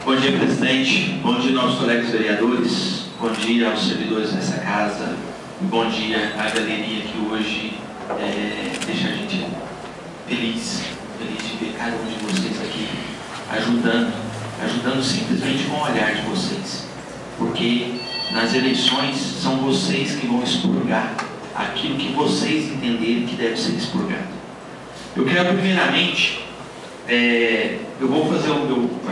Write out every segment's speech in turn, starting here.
Bom dia, presidente. Bom dia, nossos colegas vereadores. Bom dia aos servidores dessa casa. Bom dia à galeria que hoje deixa a gente feliz de ver cada um de vocês aqui ajudando simplesmente com o olhar de vocês. Porque nas eleições são vocês que vão expurgar aquilo que vocês entenderem que deve ser expurgado. Eu quero primeiramente, eu vou fazer a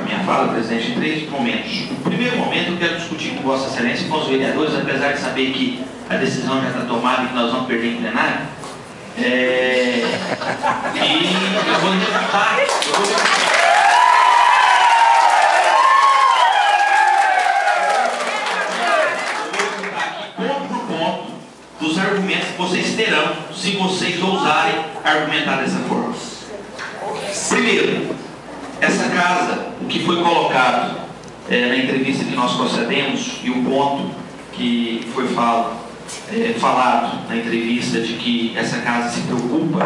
minha fala, presidente, em 3 momentos. No primeiro momento eu quero discutir com Vossa Excelência e com os vereadores, apesar de saber que a decisão já está tomada e que nós vamos perder em plenário. E eu vou levantar aqui ponto por ponto dos argumentos que vocês terão se vocês ousarem argumentar dessa forma. Primeiro, essa casa, o que foi colocado na entrevista que nós procedemos e o ponto que foi falado na entrevista de que essa casa se preocupa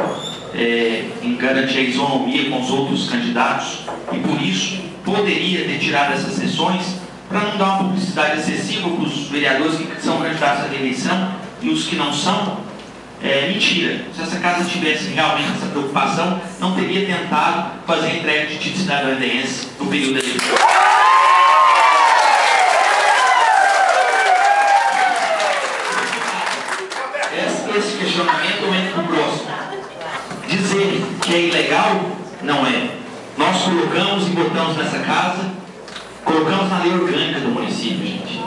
em garantir a isonomia com os outros candidatos e por isso poderia ter tirado essas sessões para não dar uma publicidade excessiva para os vereadores que são candidatos à reeleição e os que não são. Mentira. Se essa casa tivesse realmente essa preocupação, não teria tentado fazer a entrega de título de cidadaniense no período eleitoral. Esse questionamento eu entro no próximo. Dizer que é ilegal, não é. Nós colocamos e botamos nessa casa, colocamos na lei orgânica do município, gente.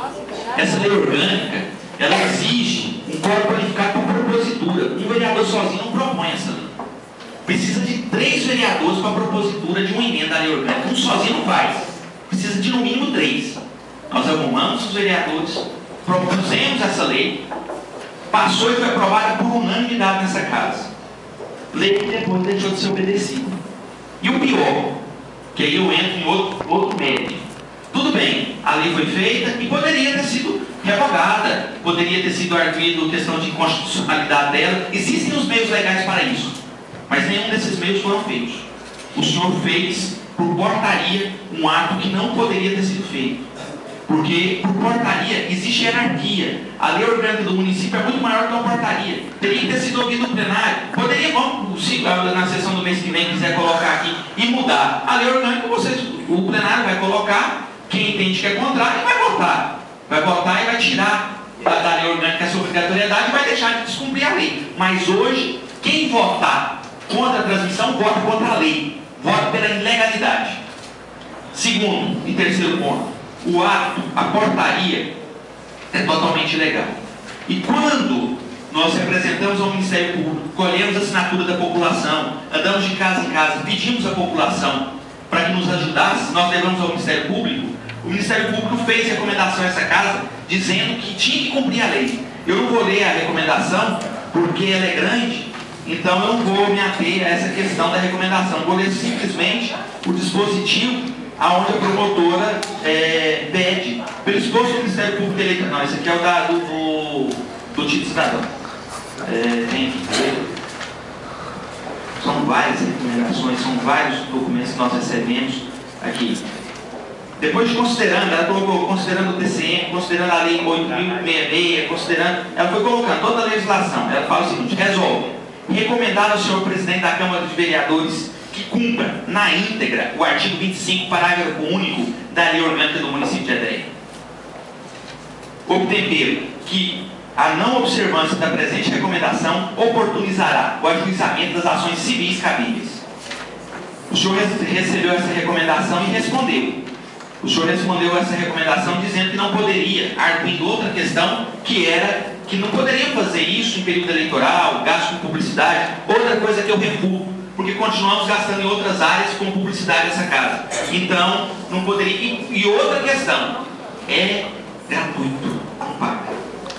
Essa lei orgânica, ela exige um quórum qualificado por propositura. Um vereador sozinho não propõe essa lei. Precisa de 3 vereadores para a propositura de uma emenda à lei orgânica. Um sozinho não faz. Precisa de no mínimo 3. Nós arrumamos os vereadores, propusemos essa lei, passou e foi aprovada por unanimidade nessa casa. Lei que depois deixou de ser obedecida. E o pior, que aí eu entro em outro mérito. Tudo bem, a lei foi feita e poderia ter sido revogada, poderia ter sido arguído questão de inconstitucionalidade dela. Existem os meios legais para isso, mas nenhum desses meios foram feitos. O senhor fez por portaria um ato que não poderia ter sido feito, porque por portaria existe hierarquia. A lei orgânica do município é muito maior que uma portaria. Teria que ter sido ouvido no plenário. Poderia, se na sessão do mês que vem quiser colocar aqui e mudar a lei orgânica, o plenário vai colocar, quem entende que é contrário vai votar. Vai votar e vai tirar da lei orgânica essa obrigatoriedade e vai deixar de descumprir a lei. Mas hoje, quem votar contra a transmissão, vota contra a lei. Vota pela ilegalidade. Segundo e terceiro ponto, o ato, a portaria, é totalmente ilegal. E quando nós representamos ao Ministério Público, colhemos a assinatura da população, andamos de casa em casa, pedimos à população para que nos ajudasse, nós levamos ao Ministério Público. O Ministério Público fez recomendação a essa casa dizendo que tinha que cumprir a lei. Eu não vou ler a recomendação porque ela é grande, então eu não vou me ater a essa questão da recomendação. Vou ler simplesmente o dispositivo aonde a promotora pede pelo esforço do Ministério Público Eleitoral. Não, esse aqui é o dado do título cidadão. Tem aqui. São várias recomendações, são vários documentos que nós recebemos aqui. Depois de considerando, ela colocou, considerando o TCM, considerando a lei 8.066, considerando, ela foi colocando toda a legislação. Ela fala o seguinte: resolve recomendar ao senhor presidente da Câmara dos Vereadores que cumpra na íntegra o artigo 25, parágrafo único da lei orgânica do município de Edreia. Obtempero que a não observância da presente recomendação oportunizará o ajuizamento das ações civis cabíveis. O senhor recebeu essa recomendação e respondeu. O senhor respondeu essa recomendação dizendo que não poderia, arguindo outra questão, que era que não poderia fazer isso em período eleitoral, gasto com publicidade, outra coisa que eu refuto, porque continuamos gastando em outras áreas com publicidade essa casa. Então, não poderia. E outra questão, é gratuito, não paga.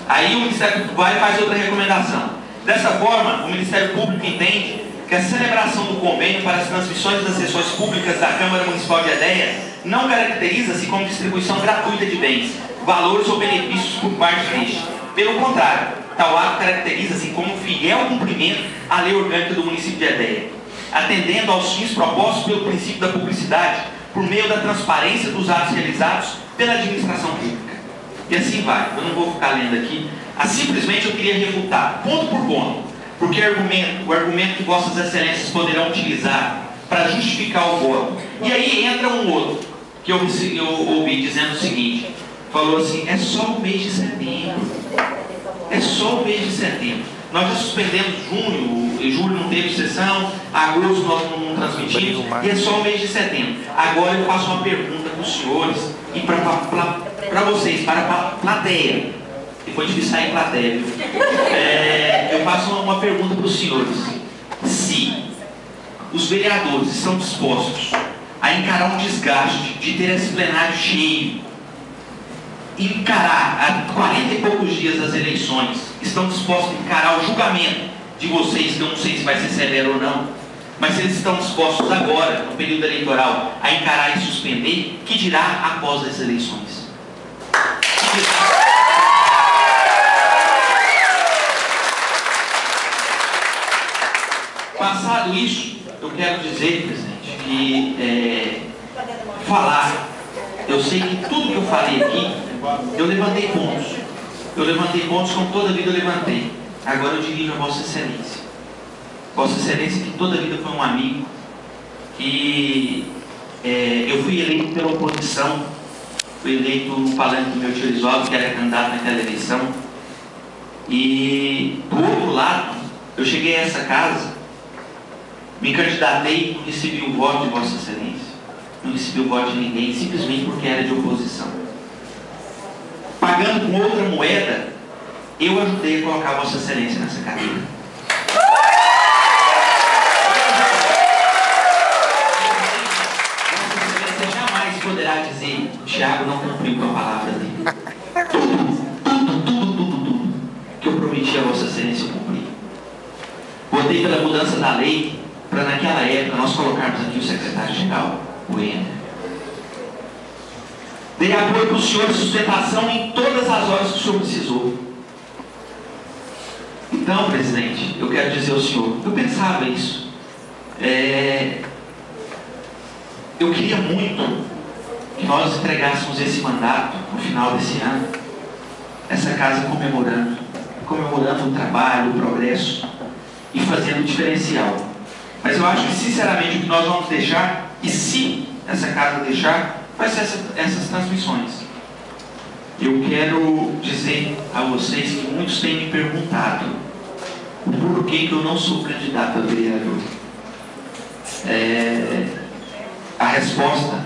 Aí o Ministério Público vai e faz outra recomendação. Dessa forma, o Ministério Público entende que a celebração do convênio para as transmissões das sessões públicas da Câmara Municipal de Edreia não caracteriza-se como distribuição gratuita de bens, valores ou benefícios por parte deste. Pelo contrário, tal ato caracteriza-se como fiel cumprimento à lei orgânica do município de Edreia. Atendendo aos fins propostos pelo princípio da publicidade, por meio da transparência dos atos realizados pela administração pública. E assim vai, eu não vou ficar lendo aqui. Simplesmente eu queria refutar, ponto por ponto, porque o argumento que Vossas Excelências poderão utilizar para justificar o voto. E aí entra um outro, que eu ouvi dizendo o seguinte, falou assim, é só o mês de setembro. É só o mês de setembro. Nós já suspendemos julho não teve sessão, agosto nós não transmitimos, e é só o mês de setembro. Agora eu faço uma pergunta para os senhores e para vocês, para a plateia. E foi difícil sair em plateia, viu? Eu faço uma pergunta para os senhores. Se os vereadores estão dispostos a encarar um desgaste de ter esse plenário cheio, encarar há 40 e poucos dias das eleições, estão dispostos a encarar o julgamento de vocês, que eu não sei se vai ser severo ou não, mas se eles estão dispostos agora, no período eleitoral, a encarar e suspender, que dirá após as eleições? Passado isso, eu quero dizer, presidente, que eu sei que tudo que eu falei aqui, eu levantei pontos. Eu levantei pontos como toda a vida eu levantei. Agora eu dirijo a Vossa Excelência. Vossa Excelência que toda a vida foi um amigo, que eu fui eleito pela oposição, fui eleito no palanque do meu tio Elisóvio, que era candidato naquela eleição. E do outro lado, eu cheguei a essa casa, me candidatei, não recebi o voto de Vossa Excelência, não recebi o voto de ninguém, simplesmente porque era de oposição. Pagando com outra moeda, eu ajudei a colocar Vossa Excelência nessa cadeira. Vossa Excelência jamais poderá dizer: Thiago não cumpriu com a palavra dele. Tudo que eu prometi a Vossa Excelência eu cumpri. Votei pela mudança da lei para naquela época nós colocarmos aqui o secretário-geral, o Ender. Dei apoio para o senhor de sustentação em todas as horas que o senhor precisou. Então, presidente, eu quero dizer ao senhor, eu pensava isso. Eu queria muito que nós entregássemos esse mandato no final desse ano, essa casa comemorando o trabalho, o progresso e fazendo o diferencial. Mas eu acho que, sinceramente, o que nós vamos deixar, e se essa casa deixar, vai ser essas transmissões. Eu quero dizer a vocês que muitos têm me perguntado o porquê que eu não sou candidato a vereador. A resposta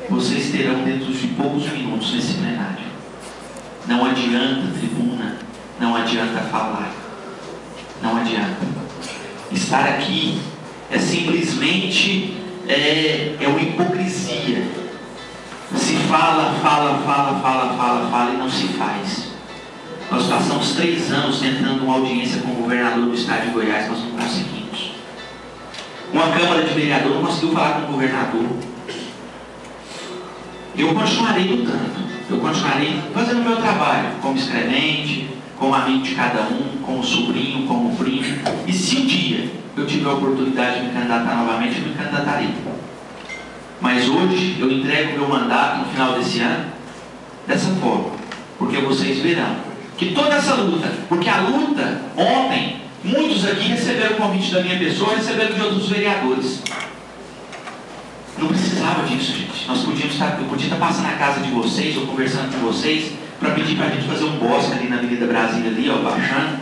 vocês terão dentro de poucos minutos nesse plenário. Não adianta tribuna, não adianta falar, não adianta. Estar aqui é simplesmente uma hipocrisia. Se fala e não se faz. Nós passamos 3 anos tentando uma audiência com o governador do estado de Goiás, nós não conseguimos. Uma Câmara de Vereador não conseguiu falar com o governador. Eu continuarei lutando, eu continuarei fazendo o meu trabalho como escrevente, como amigo de cada um, como sobrinho, como primo. E se um dia eu tiver a oportunidade de me candidatar novamente, eu me candidatarei. Mas hoje eu entrego o meu mandato no final desse ano dessa forma, porque vocês verão que toda essa luta, porque a luta, ontem, muitos aqui receberam o convite da minha pessoa, receberam de outros vereadores. Não precisava disso, gente. Eu podia estar passando na casa de vocês, ou conversando com vocês, para pedir para a gente fazer um bosque ali na Avenida Brasília, ali, ó, baixando,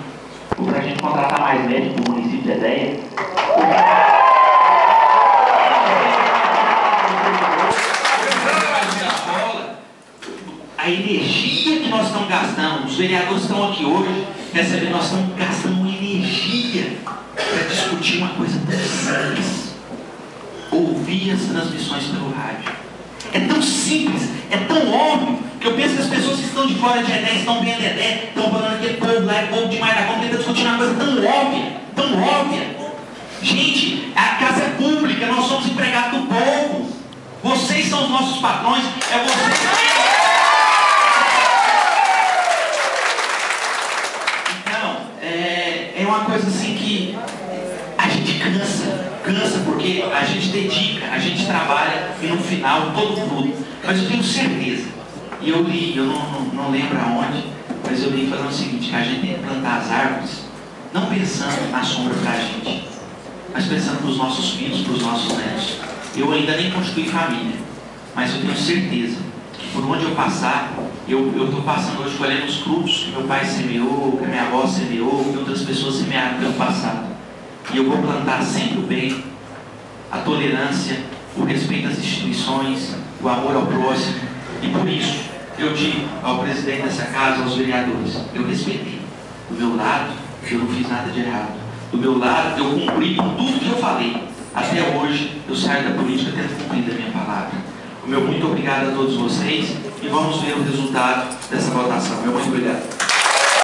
ou para a gente contratar mais médicos no município de Edéia. A energia que nós estamos gastando, os vereadores estão aqui hoje, recebendo, nós estamos gastando uma energia para discutir uma coisa tão simples. Ouvir as transmissões pelo rádio. É tão simples, é tão óbvio, que eu penso que as pessoas que estão de fora de Edé estão vendo Edé, estão falando aquele povo lá, é povo demais da conta, tentando discutir uma coisa tão óbvia. Gente, a casa é pública, nós somos empregados do povo. Vocês são os nossos patrões, é vocês que... É uma coisa assim que a gente cansa porque a gente dedica, a gente trabalha e no final, todo fruto. Mas eu tenho certeza, e eu li, eu não lembro aonde, mas eu li falando o seguinte, que a gente tem que plantar as árvores, não pensando na sombra para a gente, mas pensando para os nossos filhos, para os nossos netos. Eu ainda nem constituí família, mas eu tenho certeza que por onde eu passar, eu estou passando hoje colhendo os frutos que meu pai semeou, que minha avó semeou, que outras pessoas semearam no ano passado. E eu vou plantar sempre o bem, a tolerância, o respeito às instituições, o amor ao próximo. E por isso, eu digo ao presidente dessa casa, aos vereadores, eu respeitei. Do meu lado, eu não fiz nada de errado. Do meu lado, eu cumpri com tudo que eu falei. Até hoje, eu saio da política tendo cumprido a minha palavra. O meu muito obrigado a todos vocês e vamos ver o resultado dessa votação. Meu muito obrigado.